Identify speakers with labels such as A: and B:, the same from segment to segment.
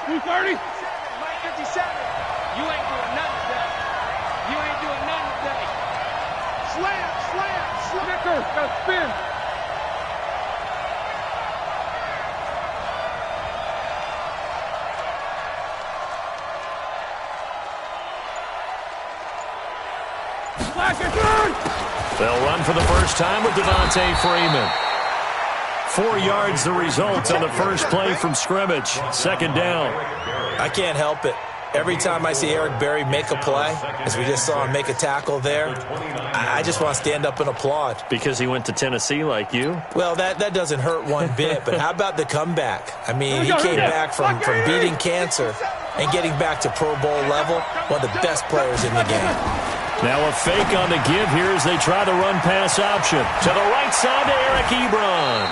A: 230.
B: Mike 57. You ain't doing nothing today. You ain't doing nothing today. Slam.
A: Snicker, got spin.
C: They'll run for the first time with Devontae Freeman. 4 yards the result on the first play from scrimmage. Second down.
D: I can't help it. Every time I see Eric Berry make a play, as we just saw him make a tackle there, I just want to stand up and applaud.
C: Because he went to Tennessee like you?
D: Well, that doesn't hurt one bit, but how about the comeback? I mean, he came back from beating cancer and getting back to Pro Bowl level, one of the best players in the game.
C: Now a fake on the give here as they try the run-pass option. To the right side to Eric Ebron.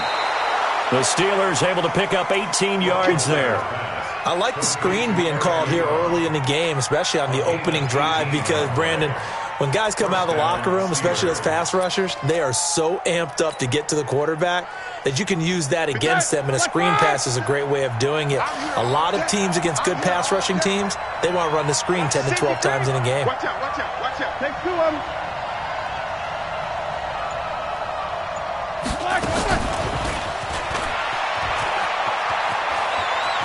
C: The Steelers able to pick up 18 yards there.
D: I like the screen being called here early in the game, especially on the opening drive, because, Brandon, when guys come out of the locker room, especially those pass rushers, they are so amped up to get to the quarterback that you can use that against them, and a screen pass is a great way of doing it. A lot of teams against good pass rushing teams, they want to run the screen 10 to 12 times in a game.
A: Watch out. Take 2 of them.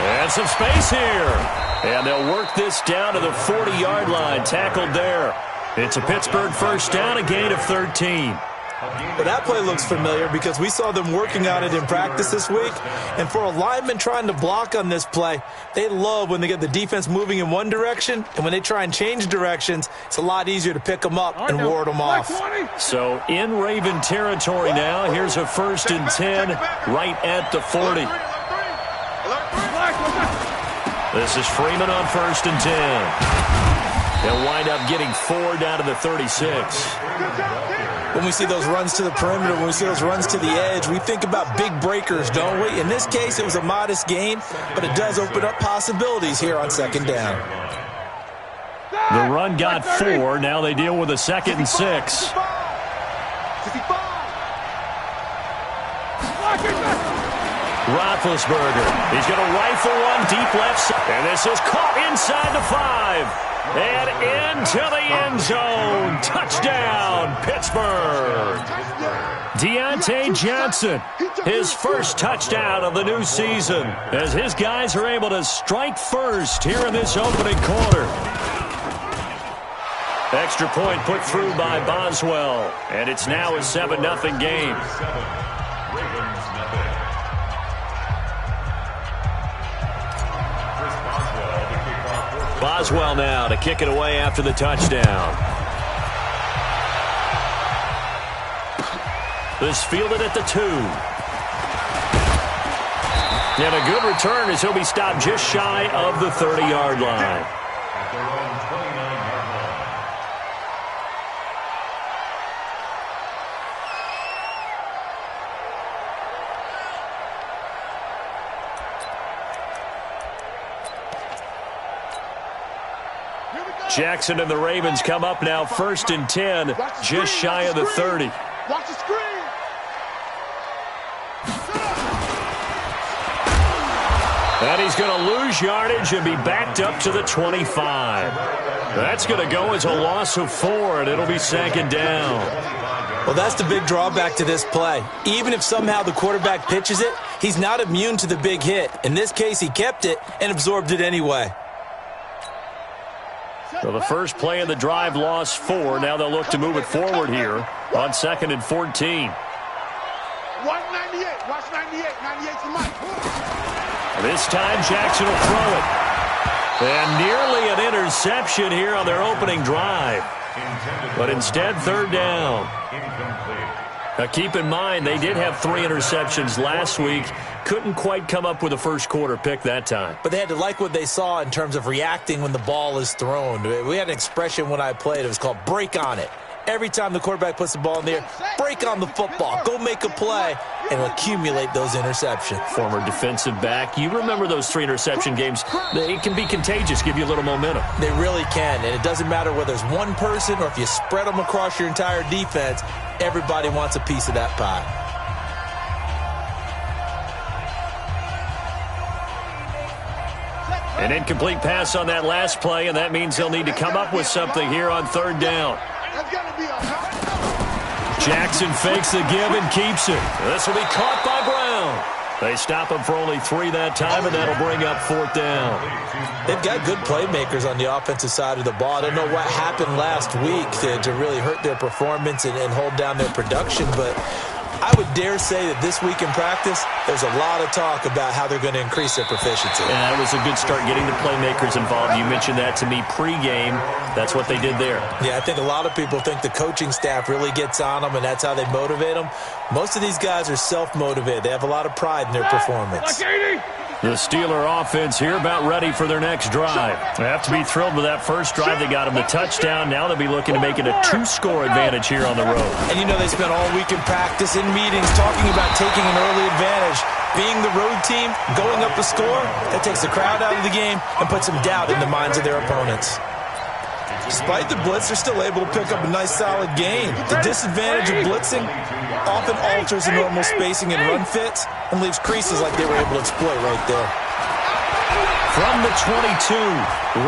C: And some space here. And they'll work this down to the 40-yard line. Tackled there. It's a Pittsburgh first down, a gain of 13.
D: Well, that play looks familiar because we saw them working on it in practice this week. And for a lineman trying to block on this play, they love when they get the defense moving in one direction. And when they try and change directions, it's a lot easier to pick them up and ward them off.
C: So in Raven territory now. Here's a 1st and 10 right at the 40. This is Freeman on 1st and 10. They'll wind up getting 4 down to the 36.
D: When we see those runs to the perimeter, when we see those runs to the edge, we think about big breakers, don't we? In this case, it was a modest gain, but it does open up possibilities here on 2nd down.
C: The run got 4. Now they deal with a 2nd and 6. Roethlisberger. He's going to rifle one deep left side. And this is caught inside the 5. And into the end zone. Touchdown, Pittsburgh. Deontay Johnson, his first touchdown of the new season, as his guys are able to strike first here in this opening quarter. Extra point put through by Boswell. And it's now a 7-0 game. Boswell now to kick it away after the touchdown. This fielded at the 2. And a good return as he'll be stopped just shy of the 30-yard line. Jackson and the Ravens come up now 1st and 10, just shy of the 30.
A: Watch the screen.
C: And he's going to lose yardage and be backed up to the 25. That's going to go as a loss of 4, and it'll be 2nd down.
D: Well, that's the big drawback to this play. Even if somehow the quarterback pitches it, he's not immune to the big hit. In this case, he kept it and absorbed it anyway.
C: So the first play of the drive lost 4. Now they'll look to move it forward here on 2nd and 14.
A: Watch 98. Watch 98. 98's the mic.
C: This time Jackson will throw it. And nearly an interception here on their opening drive. But instead, 3rd down. Now keep in mind, they did have 3 interceptions last week. Couldn't quite come up with a first quarter pick that time.
D: But they had to like what they saw in terms of reacting when the ball is thrown. We had an expression when I played. It was called break on it. Every time the quarterback puts the ball in the air, break on the football. Go make a play and accumulate those interceptions.
C: Former defensive back. You remember those 3 interception games. They can be contagious, give you a little momentum.
D: They really can, and it doesn't matter whether it's one person or if you spread them across your entire defense. Everybody wants a piece of that pie.
C: An incomplete pass on that last play, and that means they'll need to come up with something here on third down. Jackson fakes the give and keeps it. This will be caught by Brown. They stop him for only 3 that time, and that'll bring up fourth down.
D: They've got good playmakers on the offensive side of the ball. I don't know what happened last week to really hurt their performance and hold down their production, but I would dare say that this week in practice, there's a lot of talk about how they're going to increase their proficiency.
C: And that was a good start getting the playmakers involved. You mentioned that to me pregame. That's what they did there.
D: Yeah, I think a lot of people think the coaching staff really gets on them, and that's how they motivate them. Most of these guys are self-motivated. They have a lot of pride in their performance.
C: The Steeler offense here about ready for their next drive. They have to be thrilled with that first drive. They got them the touchdown. Now they'll be looking to make it a 2-score advantage here on the road.
D: And you know they spent all week in practice, in meetings, talking about taking an early advantage. Being the road team, going up a score, that takes the crowd out of the game and puts some doubt in the minds of their opponents. Despite the blitz, they're still able to pick up a nice, solid gain. The disadvantage of blitzing often alters the normal spacing and run fits and leaves creases like they were able to exploit right there.
C: From the 22,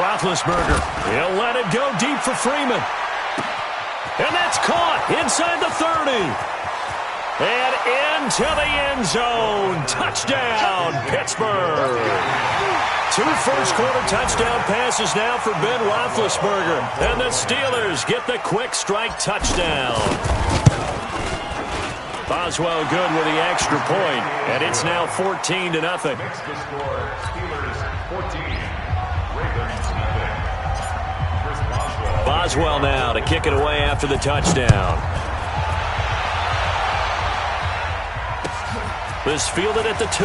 C: Roethlisberger. He'll let it go deep for Freeman. And that's caught inside the 30. And into the end zone. Touchdown, Pittsburgh. 2 first-quarter touchdown passes now for Ben Roethlisberger. And the Steelers get the quick strike touchdown. Boswell good with the extra point, and it's now 14-0.
E: Next to score, Steelers 14, Ravens nothing. Chris Boswell.
C: Boswell now to kick it away after the touchdown. This fielded at the 2.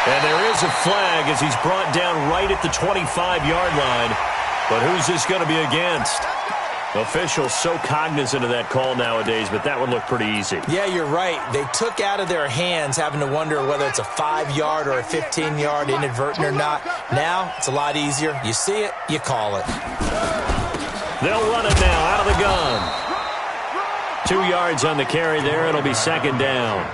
C: And there is a flag as he's brought down right at the 25-yard line. But who's this going to be against? Officials so cognizant of that call nowadays, but that would look pretty easy.
D: Yeah, you're right. They took out of their hands having to wonder whether it's a 5-yard or a 15-yard inadvertent or not. Now, it's a lot easier. You see it, you call it.
C: They'll run it now out of the gun. 2 yards on the carry there. It'll be second down.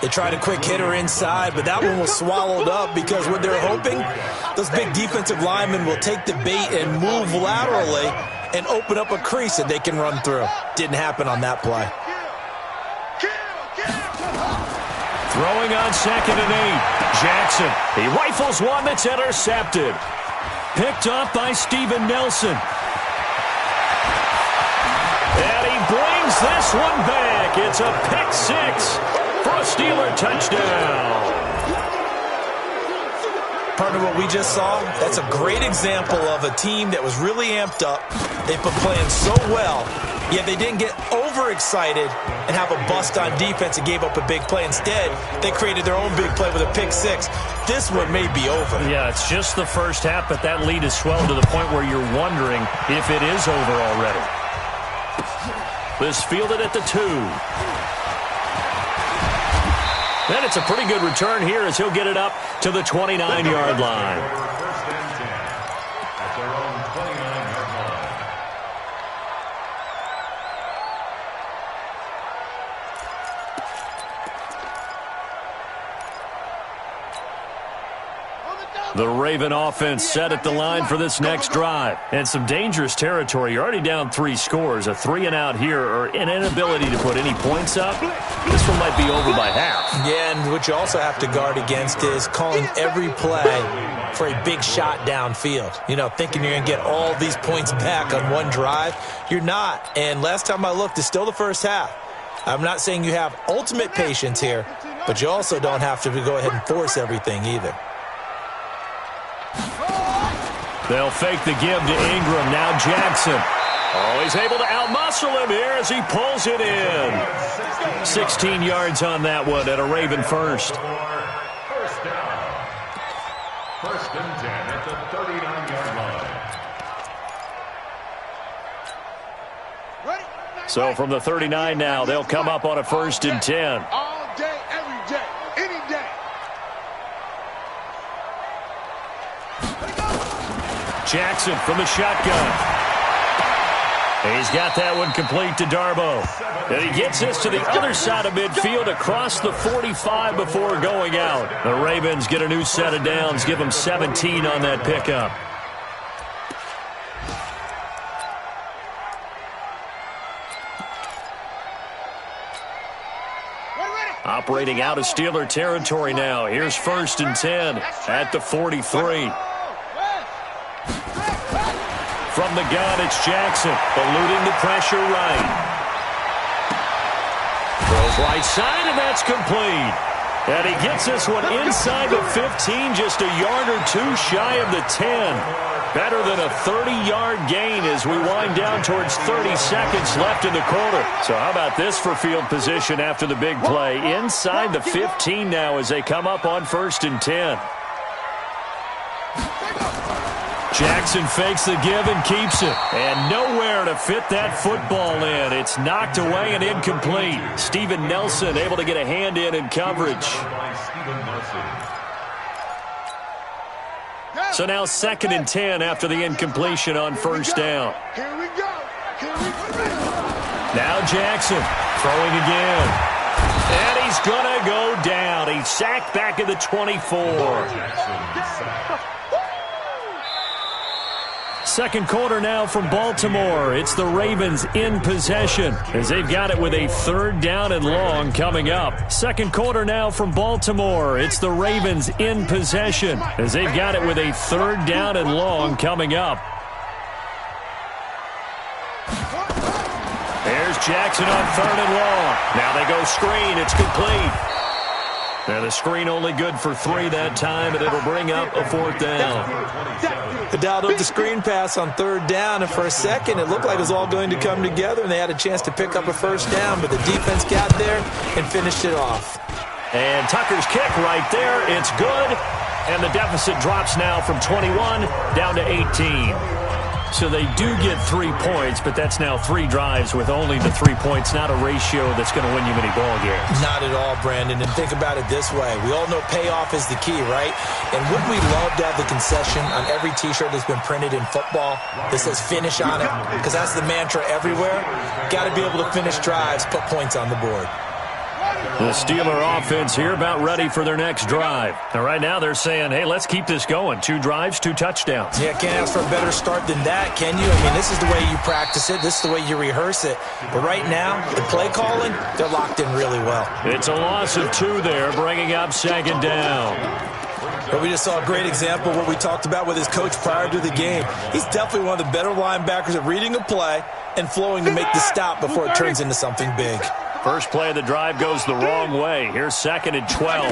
D: They tried a quick hitter inside, but that one was swallowed up because what they're hoping, those big defensive linemen will take the bait and move laterally and open up a crease that they can run through. Didn't happen on that play.
C: Throwing on 2nd and 8. Jackson. He rifles one that's intercepted. Picked up by Steven Nelson. And he brings this one back. It's a pick 6 for a Steeler touchdown.
D: Partner, what we just saw, that's a great example of a team that was really amped up. They've been playing so well, yet they didn't get overexcited and have a bust on defense and gave up a big play. Instead, they created their own big play with a pick 6. This one may be over.
C: Yeah, it's just the first half, but that lead has swelled to the point where you're wondering if it is over already. This fielded at the 2. Then it's a pretty good return here as he'll get it up to the 29-yard line.
E: First and 10 at their own 29-yard line.
C: The Raven offense set at the line for this next drive. And some dangerous territory. You're already down 3 scores. A 3-and-out here or an inability to put any points up. This one might be over by half.
D: Yeah, and what you also have to guard against is calling every play for a big shot downfield. You know, thinking you're going to get all these points back on one drive. You're not. And last time I looked, it's still the first half. I'm not saying you have ultimate patience here, but you also don't have to go ahead and force everything either.
C: They'll fake the give to Ingram. Now Jackson. Oh, he's able to outmuscle him here as he pulls it in. 16 yards on that one at a Raven first.
E: First down. First and 10 at the 39-yard line.
C: So from the 39 now, they'll come up on a 1st and 10.
A: All day, every day, any day.
C: Jackson from the shotgun. He's got that one complete to Darboh. And he gets this to the other side of midfield across the 45 before going out. The Ravens get a new set of downs, give them 17 on that pickup. Operating out of Steeler territory now. Here's 1st and 10 at the 43. From the gun, it's Jackson, eluding the pressure right. Throws right side, and that's complete. And he gets this one inside the 15, just a yard or two shy of the 10. Better than a 30-yard gain as we wind down towards 30 seconds left in the quarter. So how about this for field position after the big play? Inside the 15 now as they come up on 1st and 10. Jackson fakes the give and keeps it. And nowhere to fit that football in. It's knocked away and incomplete. Steven Nelson able to get a hand in coverage. So now 2nd and 10 after the incompletion on 1st down.
A: Here we go.
C: Now Jackson throwing again. And he's going to go down. He's sacked back at the 24. Second quarter now from Baltimore. It's the Ravens in possession as they've got it with a 3rd down and long coming up. Second quarter now from Baltimore. It's the Ravens in possession as they've got it with a 3rd down and long coming up. There's Jackson on 3rd and long. Now they go screen. It's complete. And the screen only good for 3 that time, and it'll bring up a 4th down.
D: They dialed up the screen pass on 3rd down, and for a second it looked like it was all going to come together, and they had a chance to pick up a 1st down, but the defense got there and finished it off.
C: And Tucker's kick right there. It's good, and the deficit drops now from 21 down to 18. So they do get 3 points, but that's now 3 drives with only the 3 points, not a ratio that's going to win you many ball games.
D: Not at all, Brandon. And think about it this way. We all know payoff is the key, right? And wouldn't we love to have the concession on every T-shirt that's been printed in football that says finish on it? Because that's the mantra everywhere. Got to be able to finish drives, put points on the board.
C: The Steeler offense here about ready for their next drive. And right now they're saying, hey, let's keep this going. 2 drives, 2 touchdowns.
D: Yeah, can't ask for a better start than that, can you? I mean, this is the way you practice it. This is the way you rehearse it. But right now, the play calling, they're locked in really well.
C: It's a loss of 2 there, bringing up 2nd down.
D: But we just saw a great example of what we talked about with his coach prior to the game. He's definitely one of the better linebackers at reading a play and flowing to make the stop before it turns into something big.
C: First play of the drive goes the wrong way. Here's 2nd and 12.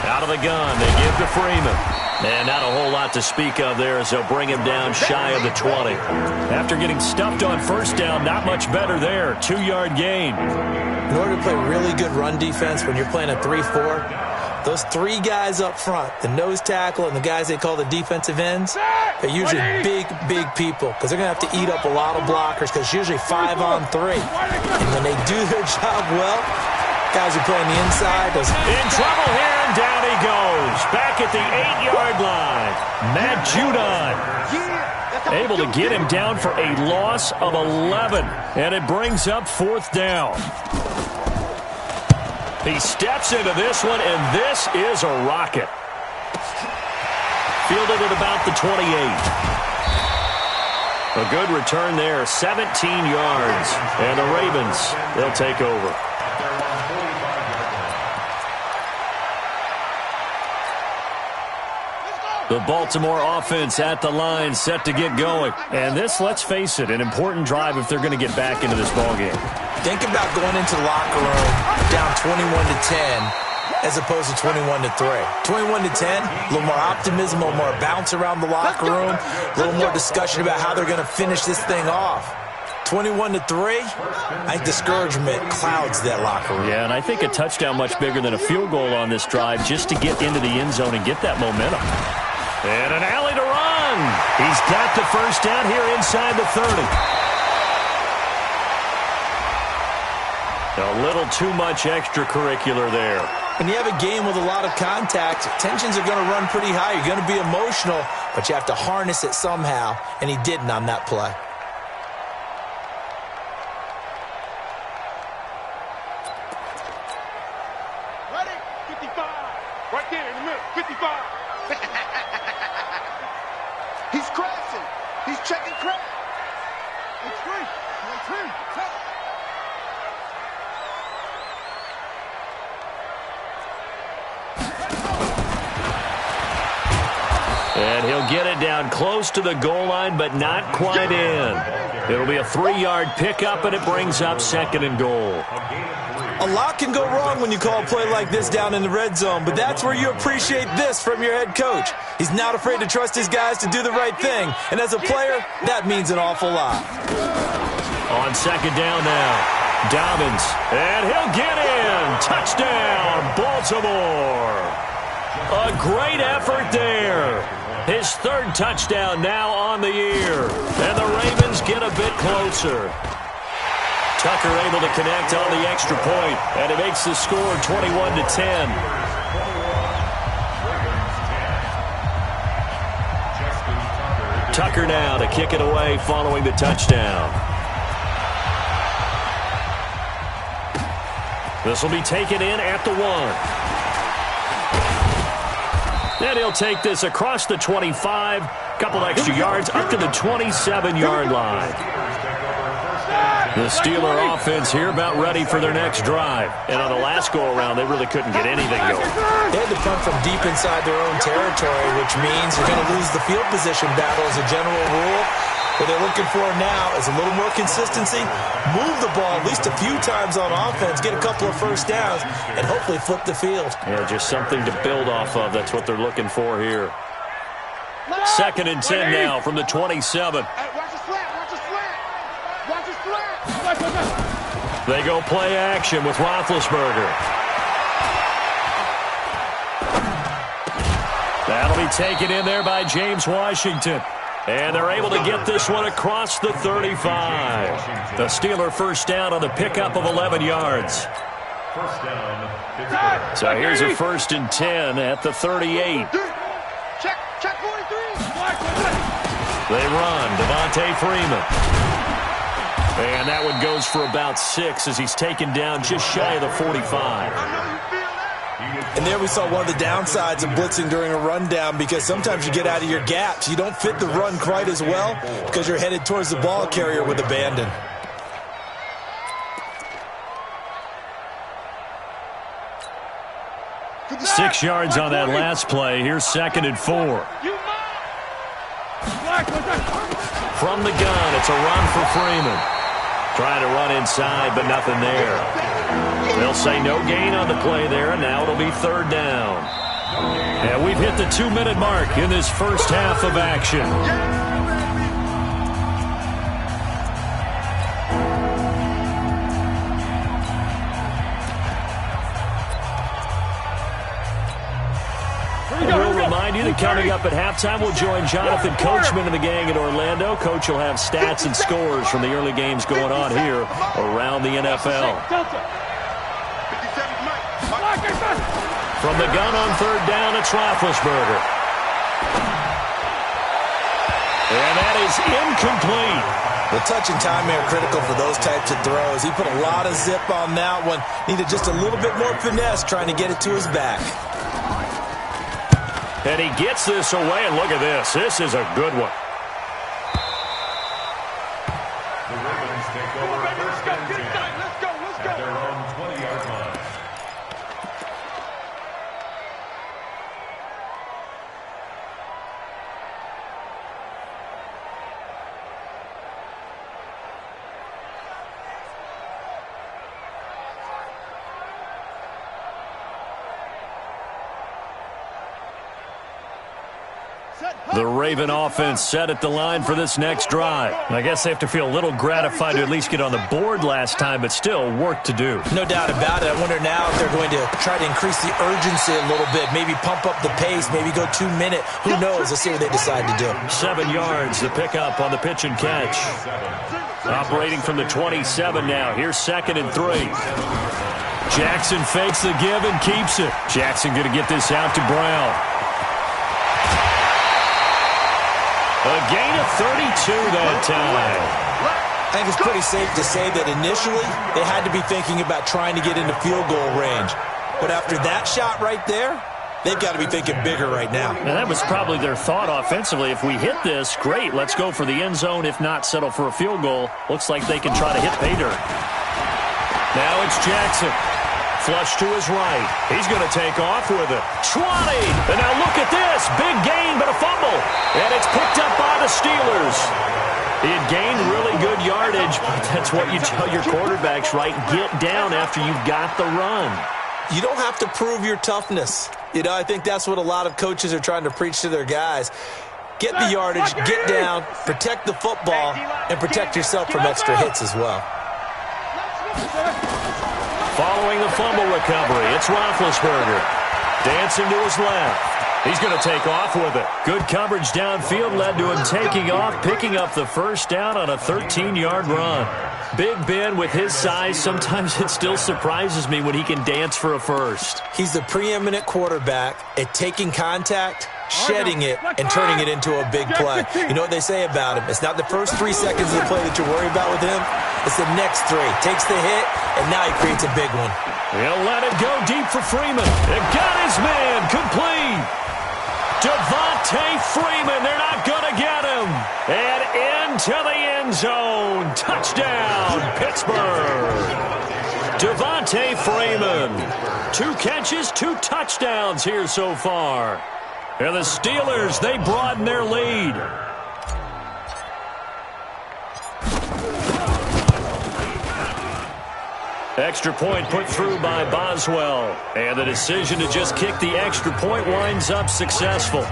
C: Out of the gun, they give to Freeman. And not a whole lot to speak of there as they'll bring him down shy of the 20. After getting stuffed on 1st down, not much better there. 2-yard gain.
D: In order to play really good run defense when you're playing a 3-4, those 3 guys up front, the nose tackle and the guys they call the defensive ends, they're usually big people because they're going to have to eat up a lot of blockers because it's usually 5 on 3. And when they do their job well, guys who play on the inside.
C: In trouble here, and down he goes. Back at the 8-yard line. Matt Judon able to get him down for a loss of 11. And it brings up 4th down. He steps into this one, and this is a rocket. Fielded at about the 28. A good return there, 17 yards. And the Ravens, they'll take over. The Baltimore offense at the line, set to get going. And this, let's face it, an important drive if they're going to get back into this ballgame.
D: Think about going into the locker room down 21-10 as opposed to 21-3. 21-10, a little more optimism, a little more bounce around the locker room, a little more discussion about how they're going to finish this thing off. 21-3, I think discouragement clouds that locker room.
C: Yeah, and I think a touchdown much bigger than a field goal on this drive just to get into the end zone and get that momentum. And an alley to run. He's got the 1st down here inside the 30. A little too much extracurricular there.
D: When you have a game with a lot of contact, tensions are going to run pretty high. You're going to be emotional, but you have to harness it somehow, and he didn't on that play.
A: Check and crack. It's free.
C: And he'll get it down close to the goal line, but not quite in. It'll be a 3-yard pickup, and it brings up 2nd and goal.
D: A lot can go wrong when you call a play like this down in the red zone, but that's where you appreciate this from your head coach. He's not afraid to trust his guys to do the right thing, and as a player, that means an awful lot.
C: On 2nd down now, Dobbins, and he'll get in. Touchdown, Baltimore. A great effort there. His 3rd touchdown now on the year, and the Ravens get a bit closer. Tucker able to connect on the extra point, and it makes the score 21-10. Tucker now to kick it away following the touchdown. This will be taken in at the 1. And he'll take this across the 25, couple extra yards up to the 27-yard line. The Steeler offense here about ready for their next drive. And on the last go-around, they really couldn't get anything going.
D: They had to punt from deep inside their own territory, which means you're going to lose the field position battle as a general rule. What they're looking for now is a little more consistency, move the ball at least a few times on offense, get a couple of first downs, and hopefully flip the field.
C: Yeah, just something to build off of. That's what they're looking for here. 2nd and 10 now from the 27. They go play action with Roethlisberger. That'll be taken in there by James Washington. And they're able to get this one across the 35. The Steeler first down on the pickup of 11 yards. So here's a 1st and 10 at the 38.
A: Check 43.
C: They run. Devontae Freeman. And that one goes for about 6 as he's taken down just shy of the 45.
D: And there we saw one of the downsides of blitzing during a rundown, because sometimes you get out of your gaps. You don't fit the run quite as well because you're headed towards the ball carrier with abandon.
C: Six yards on that last play. Here's 2nd and 4. From the gun, it's a run for Freeman. Trying to run inside, but nothing there. They'll say no gain on the play there, and now it'll be 3rd down. And we've hit the 2-minute mark in this first half of action. We'll remind you that coming up at halftime, we'll join Jonathan Coachman and the gang in Orlando. Coach will have stats and scores from the early games going on here around the NFL. From the gun on 3rd down, it's Roethlisberger. And that is incomplete.
D: The touch and time are critical for those types of throws. He put a lot of zip on that one. Needed just a little bit more finesse trying to get it to his back.
C: And he gets this away, and look at this. This is a good one.
E: The Ravens take over 1st and 10 at their own 20-yard line.
C: The Raven offense set at the line for this next drive. I guess they have to feel a little gratified to at least get on the board last time, but still work to do.
D: No doubt about it. I wonder now if they're going to try to increase the urgency a little bit, maybe pump up the pace, maybe go 2-minute. Who knows? Let's see what they decide to do.
C: 7 yards, the pickup on the pitch and catch. Operating from the 27 now. Here's 2nd and 3. Jackson fakes the give and keeps it. Jackson going to get this out to Brown. A gain of 32 that time.
D: I think it's pretty safe to say that initially they had to be thinking about trying to get into field goal range. But after that shot right there, they've got to be thinking bigger right now.
C: And that was probably their thought offensively. If we hit this, great. Let's go for the end zone. If not, settle for a field goal. Looks like they can try to hit pay dirt. Now it's Jackson. Flush to his right. He's going to take off with it. 20. And now look at this. Big gain, but a fumble. And it's picked up by the Steelers. He had gained really good yardage, but that's what you tell your quarterbacks, right? Get down after you've got the run.
D: You don't have to prove your toughness. I think that's what a lot of coaches are trying to preach to their guys. Get the yardage, get down, protect the football, and protect yourself from extra hits as well.
C: Following the fumble recovery, it's Roethlisberger. Dancing to his left. He's going to take off with it. Good coverage downfield led to him taking off, picking up the first down on a 13-yard run. Big Ben with his size, sometimes it still surprises me when he can dance for a first.
D: He's the preeminent quarterback at taking contact, shedding it, and turning it into a big play. You know what they say about him? It's not the first 3 seconds of the play that you're worried about with him. It's the next 3. Takes the hit, and now he creates a big one.
C: He'll let it go deep for Freeman. It got his man complete. Devontae Freeman, they're not going to get him. And into the end zone. Touchdown, Pittsburgh. Devontae Freeman. 2 catches, 2 touchdowns here so far. And the Steelers, they broaden their lead. Extra point put through by Boswell. And the decision to just kick the extra point winds up successful.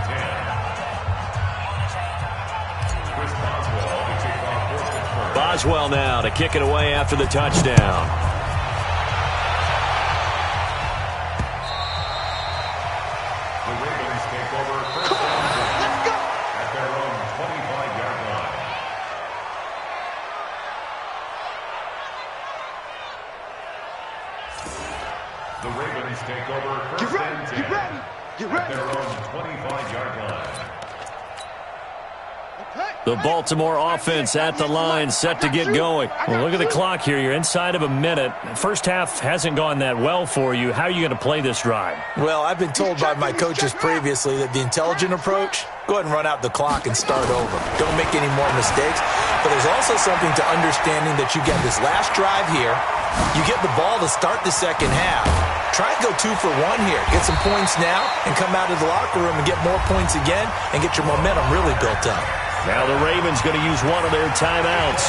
C: Boswell now to kick it away after the touchdown.
E: The Ravens take over first down at their own 25-yard line. The Ravens take over first and 10 at their own 25-yard line.
C: The Baltimore offense at the line, set to get going. Well, look at the clock here. You're inside of a minute. First half hasn't gone that well for you. How are you going to play this drive?
D: Well, I've been told by my coaches previously that the intelligent approach, go ahead and run out the clock and start over. Don't make any more mistakes. But there's also something to understanding that you get this last drive here. You get the ball to start the second half. Try and go 2 for 1 here. Get some points now and come out of the locker room and get more points again and get your momentum really built up.
C: Now the Ravens going to use one of their timeouts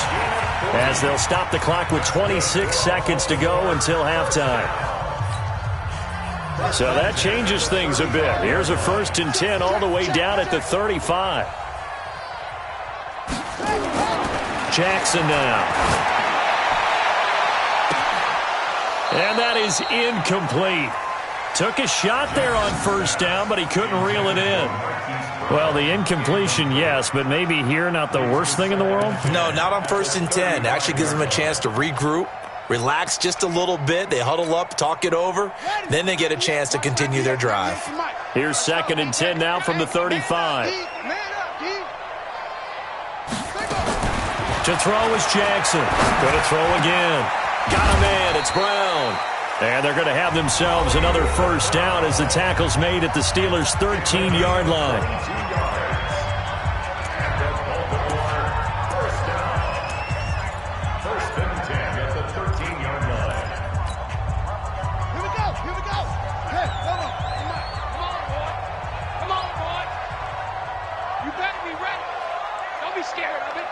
C: as they'll stop the clock with 26 seconds to go until halftime. So that changes things a bit. Here's a 1st and 10 all the way down at the 35. Jackson now. And that is incomplete. Took a shot there on first down, but he couldn't reel it in. Well, the incompletion, yes, but maybe here not the worst thing in the world?
D: No, not on 1st and 10. Actually gives them a chance to regroup, relax just a little bit. They huddle up, talk it over. Then they get a chance to continue their drive.
C: Here's 2nd and 10 now from the 35. To throw is Jackson. Going to throw again. Got a man. It's Brown. And they're going to have themselves another first down as the tackle's made at the Steelers' 13-yard line.
E: First and 10 at the 13-yard line.
A: Here we go. Hey, come on.
B: Come on, boy. You better be ready. Don't be scared of it.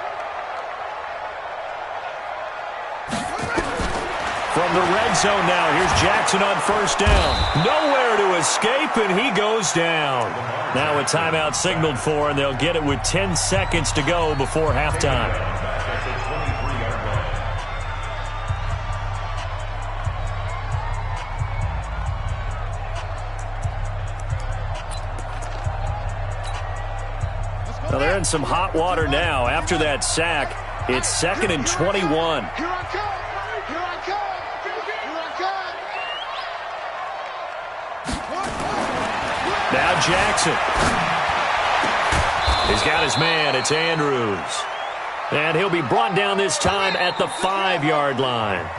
C: From the red zone now, here's Jackson on first down. Nowhere to escape, and he goes down. Now a timeout signaled for, and they'll get it with 10 seconds to go before halftime. Well, they're in some hot water now. After that sack, it's 2nd and 21.
A: Here I come.
C: Now Jackson. He's got his man. It's Andrews. And he'll be brought down this time at the 5-yard line.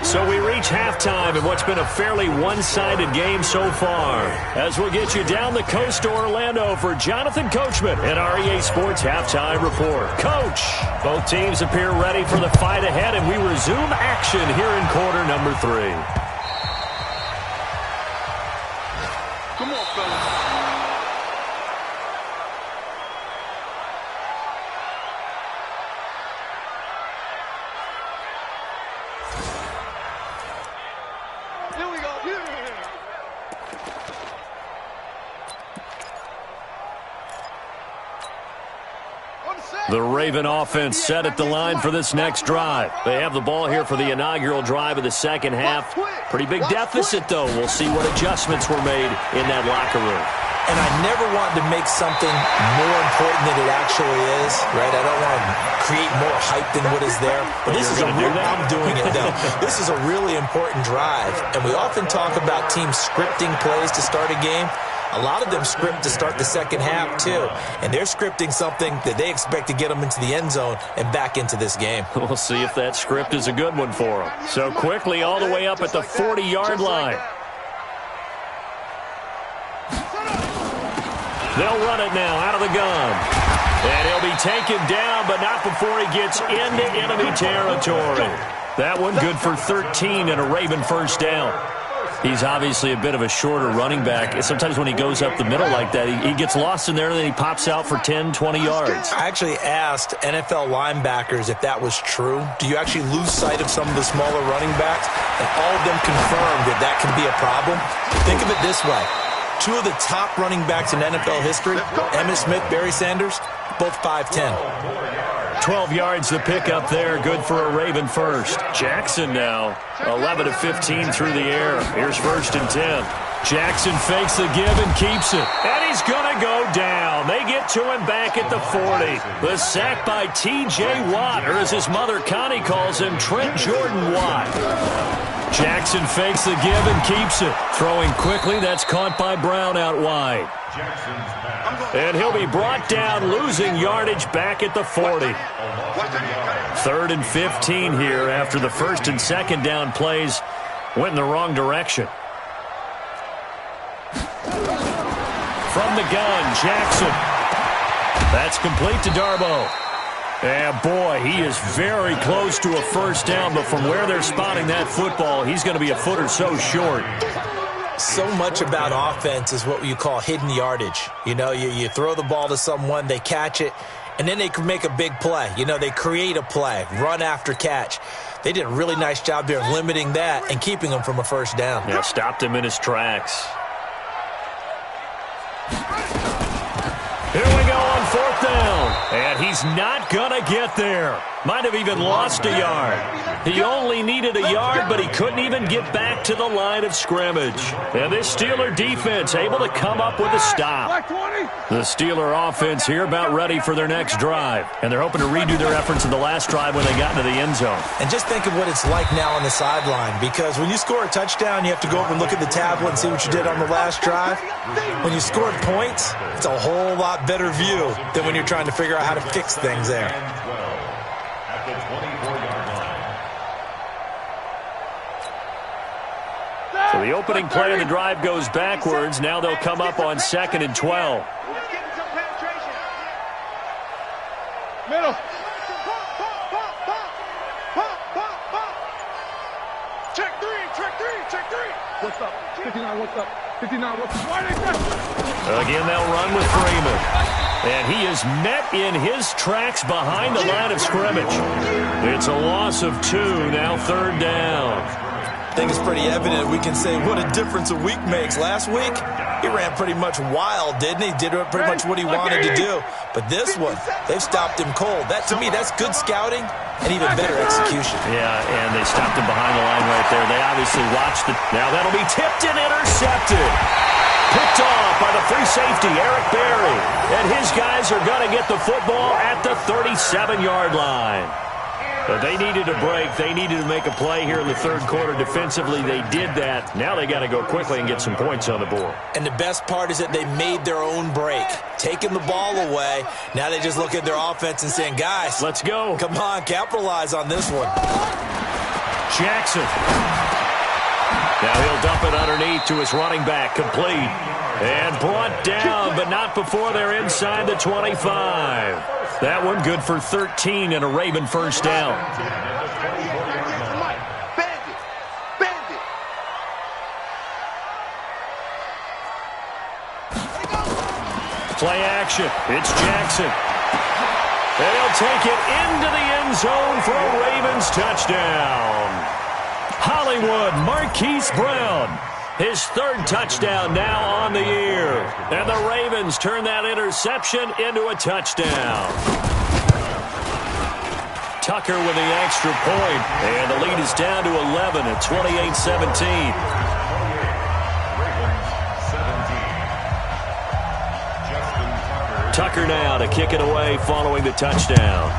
C: So we reach halftime in what's been a fairly one-sided game so far. As we'll get you down the coast to Orlando for Jonathan Coachman at our EA Sports Halftime Report. Coach, both teams appear ready for the fight ahead, and we resume action here in quarter number 3.
A: Come on, fellas.
C: The Raven offense set at the line for this next drive. They have the ball here for the inaugural drive of the second half. Pretty big deficit, though. We'll see what adjustments were made in that locker room.
D: And I never want to make something more important than it actually is, right? I don't want to create more hype than what is there. But this is I'm doing it, though. This is a really important drive. And we often talk about teams scripting plays to start a game. A lot of them script to start the second half, too. And they're scripting something that they expect to get them into the end zone and back into this game.
C: We'll see if that script is a good one for them. So quickly all the way up at the 40-yard line. They'll run it now out of the gun. And he'll be taken down, but not before he gets into enemy territory. That one good for 13 and a Raven first down. He's obviously a bit of a shorter running back. Sometimes when he goes up the middle like that, he gets lost in there, and then he pops out for 10, 20 yards.
D: I actually asked NFL linebackers if that was true. Do you actually lose sight of some of the smaller running backs? And all of them confirmed that that can be a problem. Think of it this way. 2 of the top running backs in NFL history, Emmitt Smith, Barry Sanders, both 5'10".
C: 12 yards to pick up there. Good for a Raven first. Jackson now, 11 of 15 through the air. Here's 1st and 10. Jackson fakes the give and keeps it. And he's going to go down. They get to him back at the 40. The sack by T.J. Watt, or as his mother Connie calls him, Trent Jordan Watt. Jackson fakes the give and keeps it. Throwing quickly, that's caught by Brown out wide. And he'll be brought down, losing yardage back at the 40. 3rd and 15 here after the 1st and 2nd down plays went in the wrong direction. From the gun, Jackson. That's complete to Darboh. And boy, he is very close to a first down, but from where they're spotting that football, he's going to be a foot or so short.
D: So much about offense is what you call hidden yardage. You know, you throw the ball to someone, they catch it, and then they can make a big play. You know, they create a play, run after catch. They did a really nice job there of limiting that and keeping him from a first down.
C: Yeah, stopped him in his tracks. Here we go on 4th down. And he's not going to get there. Might have even lost a yard. He only needed a yard, but he couldn't even get back to the line of scrimmage. And this Steeler defense able to come up with a stop. The Steeler offense here about ready for their next drive. And they're hoping to redo their efforts in the last drive when they got into the end zone.
D: And just think of what it's like now on the sideline, because when you score a touchdown, you have to go over and look at the tablet and see what you did on the last drive. When you scored points, it's a whole lot better view than when you're trying to figure out how to fix things there.
C: So the opening play of the drive goes backwards. Now they'll come up on 2nd and 12.
A: Middle. Check three. What's up? 59, what's up? 59, what's up? Why they pressing?
C: Again, they'll run with Freeman. And he is met in his tracks behind the line of scrimmage. It's a loss of 2, now 3rd down.
D: I think it's pretty evident we can say what a difference a week makes. Last week, he ran pretty much wild, didn't he? Did pretty much what he wanted to do. But this one, they've stopped him cold. That, to me, that's good scouting and even better execution.
C: Yeah, and they stopped him behind the line right there. They obviously watched it. Now that'll be tipped and intercepted. Picked off by the free safety, Eric Berry. And his guys are going to get the football at the 37-yard line. But they needed a break. They needed to make a play here in the third quarter. Defensively, they did that. Now they got to go quickly and get some points on the board.
D: And the best part is that they made their own break. Taking the ball away. Now they just look at their offense and saying, guys,
C: let's go.
D: Come on, capitalize on this one.
C: Jackson. Now he'll dump it underneath to his running back. Complete. And brought down, but not before they're inside the 25. That one good for 13 and a Raven first down. Play action. It's Jackson. And he'll take it into the end zone for a Ravens touchdown. Hollywood Marquise Brown. His third touchdown now on the year. And the Ravens turn that interception into a touchdown. Tucker with the extra point. And the lead is down to 11 at 28-17. Tucker now to kick it away following the touchdown.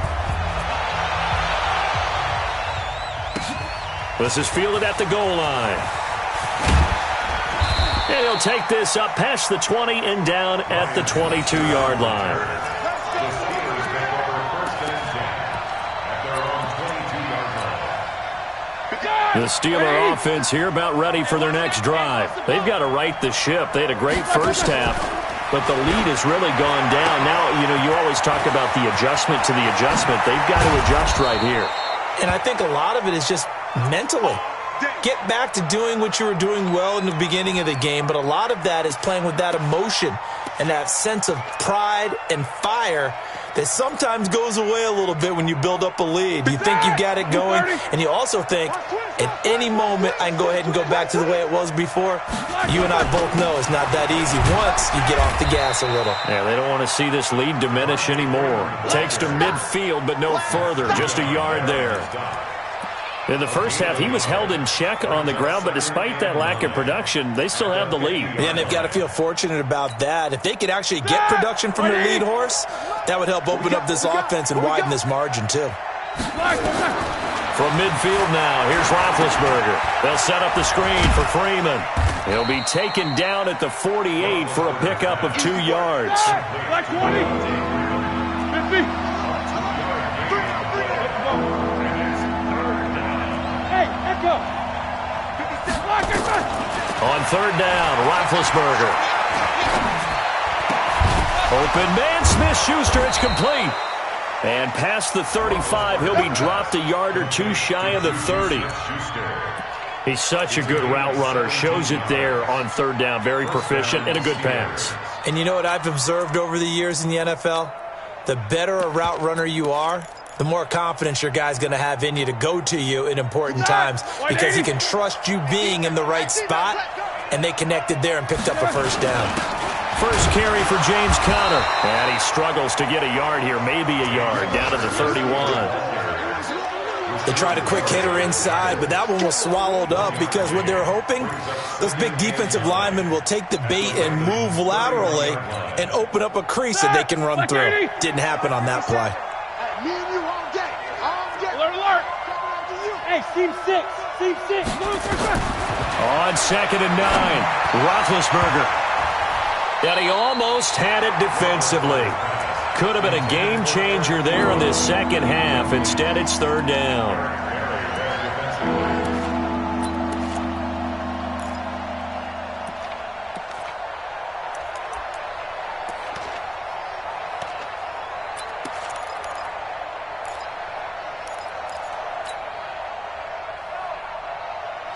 C: This is fielded at the goal line. And he'll take this up past the 20 and down at the 22-yard line. The Steeler offense here about ready for their next drive. They've got to right the ship. They had a great first half, but the lead has really gone down. Now, you always talk about the adjustment to the adjustment. They've got to adjust right here.
D: And I think a lot of it is just mentally. Get back to doing what you were doing well in the beginning of the game, but a lot of that is playing with that emotion and that sense of pride and fire that sometimes goes away a little bit when you build up a lead. You think you got it going, and you also think, at any moment, I can go ahead and go back to the way it was before. You and I both know it's not that easy once you get off the gas a little.
C: Yeah, they don't want to see this lead diminish anymore. Takes to midfield, but no further. Just a yard there. In the first half, he was held in check on the ground, but despite that lack of production, they still have the lead.
D: Yeah, and they've got to feel fortunate about that. If they could actually get production from their lead horse, that would help open up this offense and widen this margin, too.
C: From midfield now, here's Roethlisberger. They'll set up the screen for Freeman. He'll be taken down at the 48 for a pickup of 2 yards.
A: Like 20. 50.
C: On third down, Roethlisberger. Open man, Smith-Schuster, it's complete. And past the 35, he'll be dropped a yard or two shy of the 30. He's such a good route runner. Shows it there on third down. Very proficient and a good pass.
D: And you know what I've observed over the years in the NFL? The better a route runner you are, the more confidence your guy's going to have in you to go to you in important times because he can trust you being in the right spot, and they connected there and picked up a first down.
C: First carry for James Conner. And he struggles to get a yard here, maybe a yard, down to the 31.
D: They tried a quick hitter inside, but that one was swallowed up because what they're hoping, those big defensive linemen will take the bait and move laterally and open up a crease that they can run through. Didn't happen on that play.
B: Hey, team 6. Team 6.
C: On 2nd and 9, Roethlisberger. And he almost had it defensively. Could have been a game changer there in this second half. Instead, it's third down.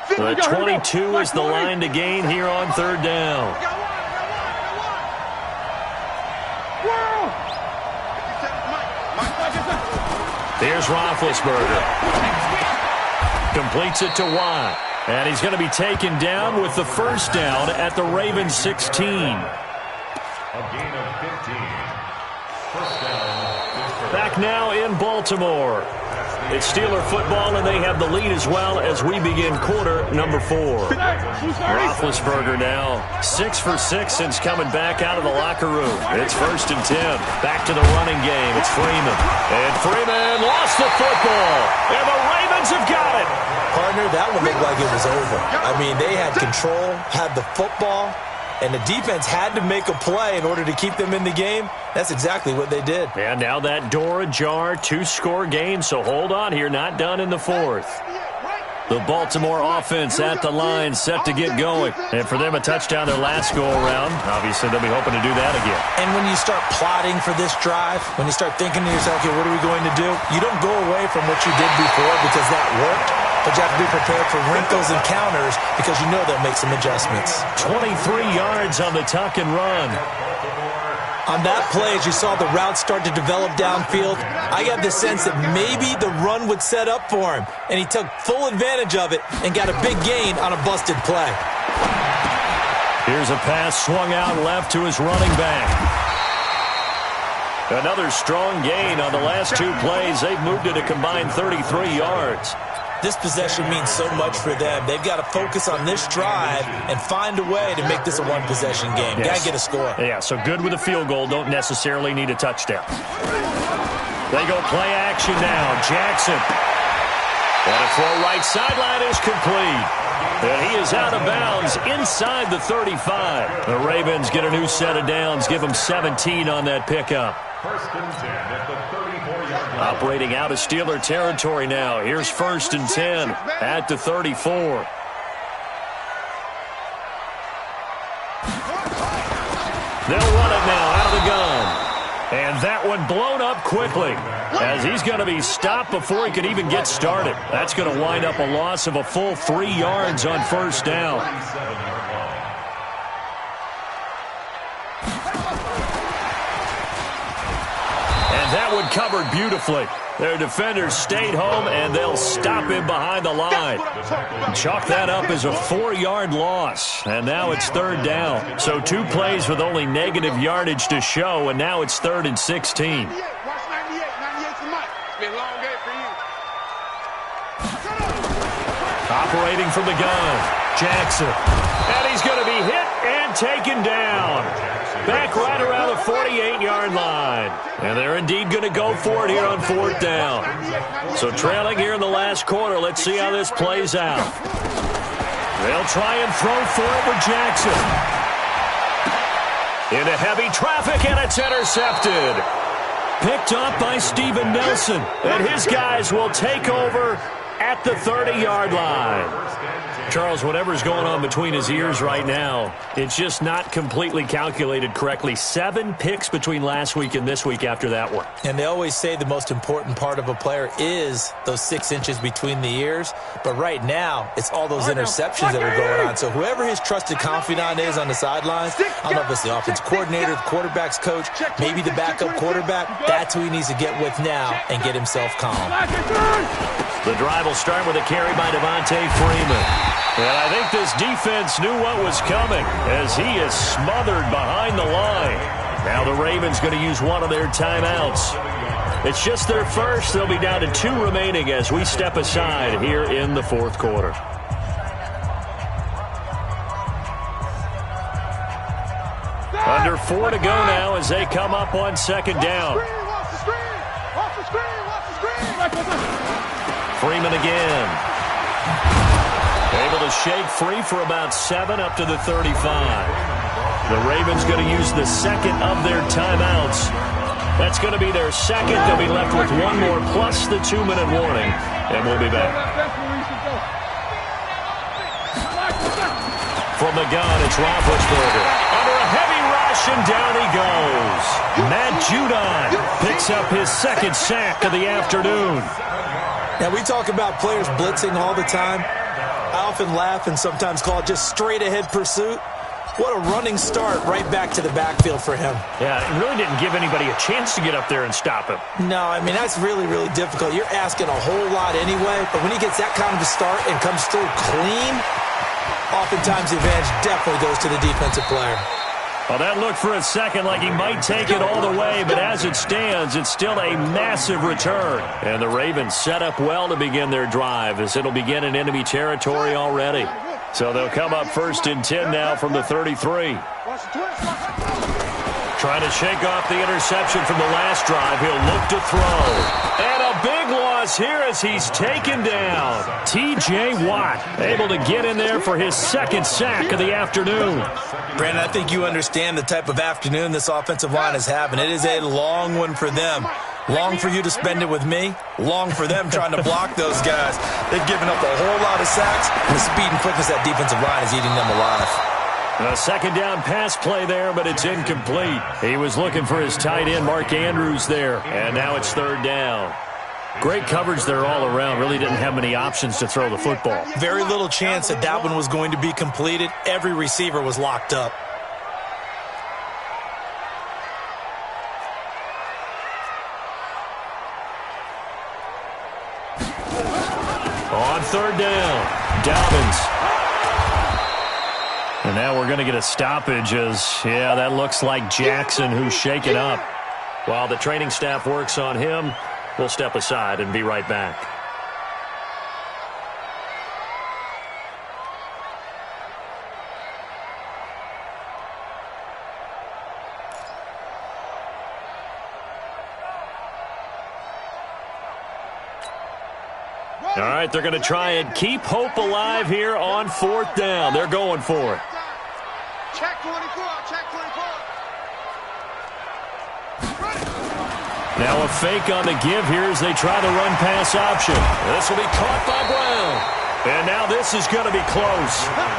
C: The 22 is the line to gain here on third down. Here's Roethlisberger. Completes it to Watt. And he's going to be taken down with the first down at the Ravens 16.
E: A gain of 15. First down,
C: Back now in Baltimore. It's Steeler football, and they have the lead as well as we begin quarter number 4. Roethlisberger now 6 for 6 since coming back out of the locker room. It's 1st and 10. Back to the running game. It's Freeman. And Freeman lost the football. And the Ravens have got it.
D: Partner, that one looked like it was over. I mean, they had control, had the football, and the defense had to make a play in order to keep them in the game. That's exactly what they did.
C: And now that door ajar, 2-score game, so hold on here, not done in the 4th. The Baltimore offense at the line, set to get going. And for them, a touchdown their last go-around. Obviously, they'll be hoping to do that again.
D: And when you start plotting for this drive, when you start thinking to yourself, okay, what are we going to do? You don't go away from what you did before because that worked. But you have to be prepared for wrinkles and counters because you know they'll make some adjustments.
C: 23 yards on the tuck and run.
D: On that play, as you saw the route start to develop downfield, I got the sense that maybe the run would set up for him. And he took full advantage of it and got a big gain on a busted play.
C: Here's a pass swung out left to his running back. Another strong gain on the last 2 plays. They've moved it a combined 33 yards.
D: This possession means so much for them. They've got to focus on this drive and find a way to make this a one-possession game.
C: Yes.
D: Got to get a score.
C: Yeah, so good with a field goal. Don't necessarily need a touchdown. They go play action now. Jackson. And a throw right sideline is complete. And he is out of bounds inside the 35. The Ravens get a new set of downs. Give them 17 on that pickup.
E: 1st and 10 at the 34-yard line.
C: Operating out of Steeler territory now. Here's 1st and 10 at the 34. They'll run it now out of the gun. And that one blown up quickly as he's going to be stopped before he could even get started. That's going to wind up a loss of a full 3 yards on 1st down. That one covered beautifully. Their defenders stayed home, and they'll stop him behind the line. Chalk that up as a 4-yard loss, and now it's 3rd down. So 2 plays with only negative yardage to show, and now it's 3rd and 16.
B: Watch 98. 98's the mic. It's been a long day for you.
C: Operating from the gun, Jackson. And he's going to be hit and taken down. Back right around the 48-yard line. And they're indeed going to go for it here on 4th down. So trailing here in the last quarter. Let's see how this plays out. They'll try and throw for it with Jackson. Into heavy traffic, and it's intercepted. Picked up by Steven Nelson. And his guys will take over at the 30-yard line. Charles, whatever's going on between his ears right now, it's just not completely calculated correctly. 7 picks between last week and this week after that one.
D: And they always say the most important part of a player is those 6 inches between the ears. But right now, it's all those interceptions that are going on. So whoever his trusted confidant is on the sidelines, I don't know if it's the offense coordinator, the quarterback's coach, maybe the backup quarterback, that's who he needs to get with now and get himself calm.
C: The drive will start with a carry by Devontae Freeman. And I think this defense knew what was coming as he is smothered behind the line. Now the Ravens going to use one of their timeouts. It's just their first. They'll be down to 2 remaining as we step aside here in the 4th quarter. Under 4 to go now as they come up on 2nd down. Freeman again. Able to shake free for about 7 up to the 35. The Ravens going to use the 2nd of their timeouts. That's going to be their 2nd. They'll be left with 1 more plus the 2-minute warning. And we'll be back. From the gun, it's Roethlisberger. Under a heavy rush, and down he goes. Matt Judon picks up his 2nd sack of the afternoon.
D: Now, we talk about players blitzing all the time. I often laugh and sometimes call it just straight-ahead pursuit. What a running start right back to the backfield for him.
C: Yeah, it really didn't give anybody a chance to get up there and stop him.
D: No, I mean, that's really, really difficult. You're asking a whole lot anyway, but when he gets that kind of a start and comes through clean, oftentimes the advantage definitely goes to the defensive player.
C: Well, that looked for a second like he might take it all the way, but as it stands, it's still a massive return. And the Ravens set up well to begin their drive as it'll begin in enemy territory already. So they'll come up 1st and 10 now from the 33. Trying to shake off the interception from the last drive. He'll look to throw. And a big loss here as he's taken down. T.J. Watt able to get in there for his 2nd sack of the afternoon.
D: Brandon, I think you understand the type of afternoon this offensive line is having. It is a long one for them. Long for you to spend it with me. Long for them trying to block those guys. They've given up a whole lot of sacks. And the speed and quickness of that defensive line is eating them alive.
C: A 2nd down pass play there, but it's incomplete. He was looking for his tight end, Mark Andrews, there. And now it's 3rd down. Great coverage there all around. Really didn't have many options to throw the football.
D: Very little chance that that one was going to be completed. Every receiver was locked up.
C: On 3rd down, Dobbins. And now we're going to get a stoppage as, yeah, that looks like Jackson who's shaken up. While the training staff works on him, we'll step aside and be right back. All right, they're going to try and keep hope alive here on 4th down. They're going for it.
B: Check 24, check 24.
C: Now a fake on the give here as they try the run-pass option. This will be caught by Brown. And now this is going to be close.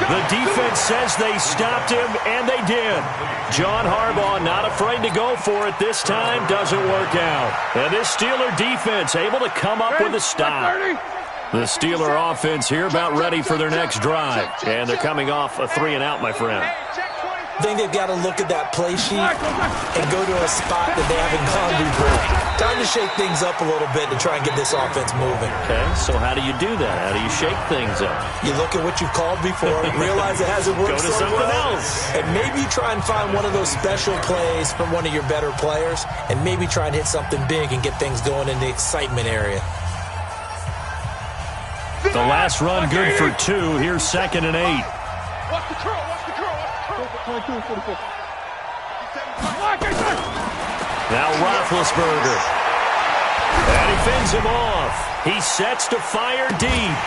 C: The defense says they stopped him, and they did. John Harbaugh not afraid to go for it this time. Doesn't work out. And this Steeler defense able to come up with a stop. The Steeler offense here about ready for their next drive. And they're coming off a 3-and-out, my friend.
D: I think they've got to look at that play sheet and go to a spot that they haven't gone before. Time to shake things up a little bit to try and get this offense moving.
C: Okay, so how do you do that? How do you shake things up?
D: You look at what you've called before, realize it hasn't worked
C: Go to
D: so
C: something
D: well,
C: else.
D: and maybe try and find one of those special plays from one of your better players, and maybe try and hit something big and get things going in the excitement area.
C: The last run good for 2. Here's 2nd and 8.
B: Watch the curl, watch the curl, watch the curl.
C: Now Roethlisberger. And he fends him off. He sets to fire deep.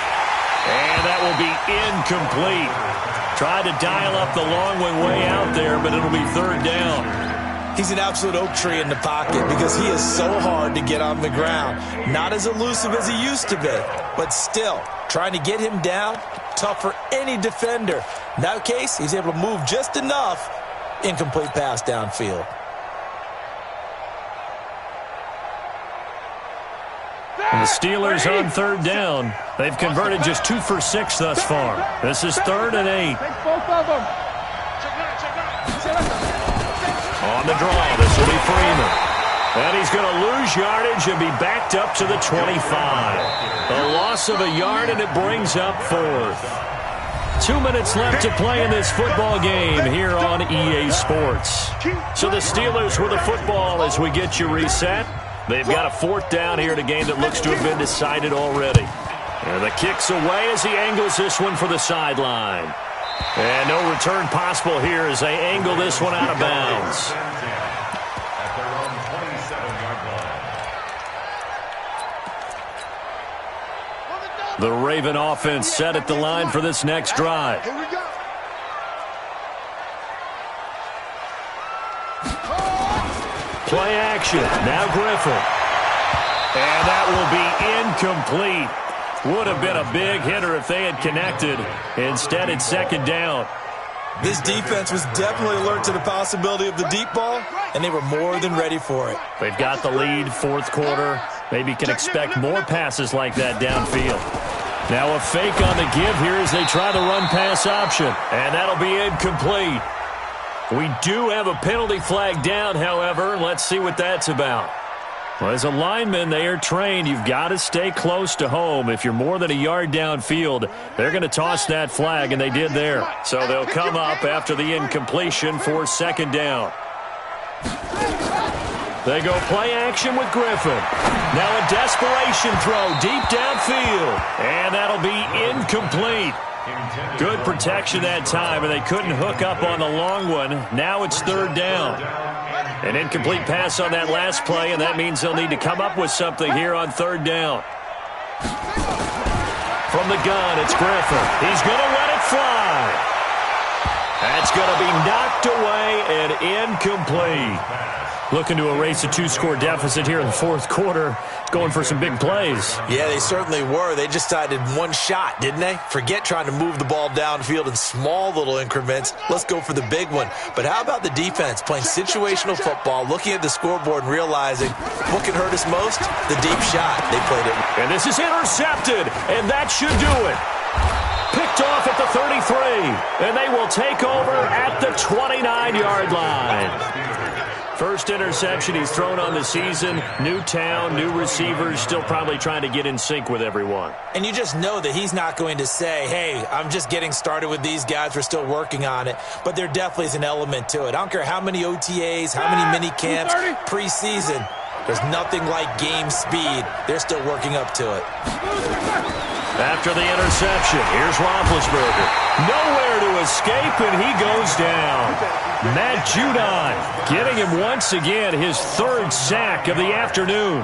C: And that will be incomplete. Tried to dial up the long way out there, but it'll be 3rd down.
D: He's an absolute oak tree in the pocket because he is so hard to get on the ground. Not as elusive as he used to be, but still, trying to get him down, tough for any defender. In that case, he's able to move just enough. Incomplete pass downfield.
C: And the Steelers on 3rd down. They've converted just 2 for 6 thus far. This is 3rd and 8.
A: Take both of them.
C: On the draw, this will be Freeman. And he's going to lose yardage and be backed up to the 25. A loss of a yard, and it brings up 4th. 2 minutes left to play in this football game here on EA Sports. So the Steelers with the football as we get you reset. They've got a 4th down here in a game that looks to have been decided already. And the kick's away as he angles this one for the sideline. And no return possible here as they angle this one out of bounds.
E: At their own 27-yard line.
C: The Raven offense set at the line for this next drive.
B: Here we go.
C: Play action. Now Griffin. And that will be incomplete. Would have been a big hitter if they had connected. Instead, it's 2nd down.
D: This defense was definitely alert to the possibility of the deep ball, and they were more than ready for it.
C: They've got the lead, 4th quarter. Maybe can expect more passes like that downfield. Now a fake on the give here as they try the run-pass option. And that'll be incomplete. We do have a penalty flag down, however. Let's see what that's about. Well, as a lineman, they are trained. You've got to stay close to home. If you're more than a yard downfield, they're going to toss that flag, and they did there. So they'll come up after the incompletion for second down. They go play action with Griffin. Now a desperation throw deep downfield, and that'll be incomplete. Good protection that time, and they couldn't hook up on the long one. Now it's third down. An incomplete pass on that last play, and that means they'll need to come up with something here on third down. From the gun, it's Griffin. He's going to let it fly. That's going to be knocked away and incomplete. Looking to erase a two-score deficit here in the fourth quarter, going for some big plays.
D: Yeah, they certainly were. They just decided one shot, didn't they? Forget trying to move the ball downfield in small little increments. Let's go for the big one. But how about the defense playing situational football, looking at the scoreboard and realizing what can hurt us most? The deep shot. They played it.
C: And this is intercepted, and that should do it. Picked off at the 33, and they will take over at the 29-yard line. First interception he's thrown on the season. New town, new receivers, still probably trying to get in sync with everyone.
D: And you just know that he's not going to say, hey, I'm just getting started with these guys. We're still working on it. But there definitely is an element to it. I don't care how many OTAs, how many mini camps, preseason. There's nothing like game speed. They're still working up to it.
C: After the interception, here's Roethlisberger. Nowhere to escape, and he goes down. Matt Judon getting him once again his third sack of the afternoon.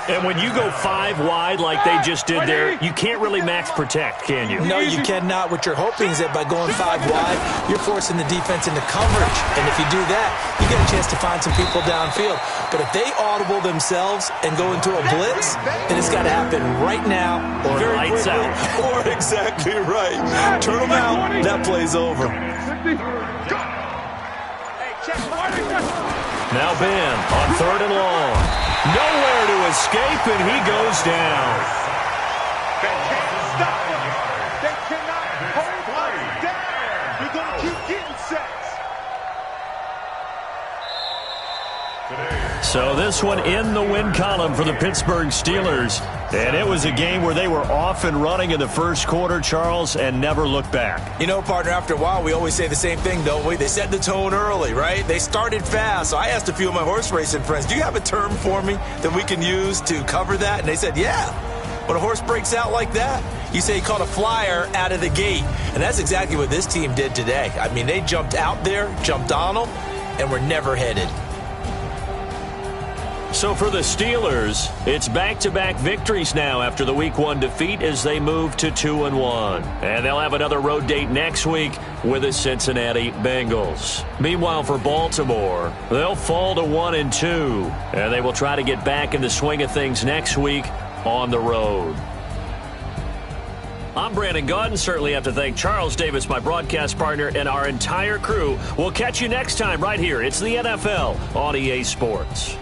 C: And when you go 5 wide like they just did there, you can't really max protect, can you?
D: No, you cannot. What you're hoping is that by going 5 wide, you're forcing the defense into coverage. And if you do that, you get a chance to find some people downfield. But if they audible themselves and go into a blitz, then it's got to happen right now or very
C: lights
D: quickly.
C: out.
D: Or exactly right. Turn them out. That play's over.
C: Now Ben on third and long. Nowhere to escape, and he goes down.
A: They can't stop him. They cannot hold him down. They're going to keep getting sacks.
C: So this one in the win column for the Pittsburgh Steelers. And it was a game where they were off and running in the first quarter, Charles, and never looked back.
D: You know, partner, after a while, we always say the same thing, don't we? They set the tone early, right? They started fast. So I asked a few of my horse racing friends, do you have a term for me that we can use to cover that? And they said, yeah. When a horse breaks out like that, you say he caught a flyer out of the gate. And that's exactly what this team did today. I mean, they jumped out there, jumped on them, and were never headed.
C: So for the Steelers, it's back-to-back victories now after the Week 1 defeat as they move to 2-1. And they'll have another road date next week with the Cincinnati Bengals. Meanwhile, for Baltimore, they'll fall to 1-2, and they will try to get back in the swing of things next week on the road. I'm Brandon Gaudin. Certainly have to thank Charles Davis, my broadcast partner, and our entire crew. We'll catch you next time right here. It's the NFL on EA Sports.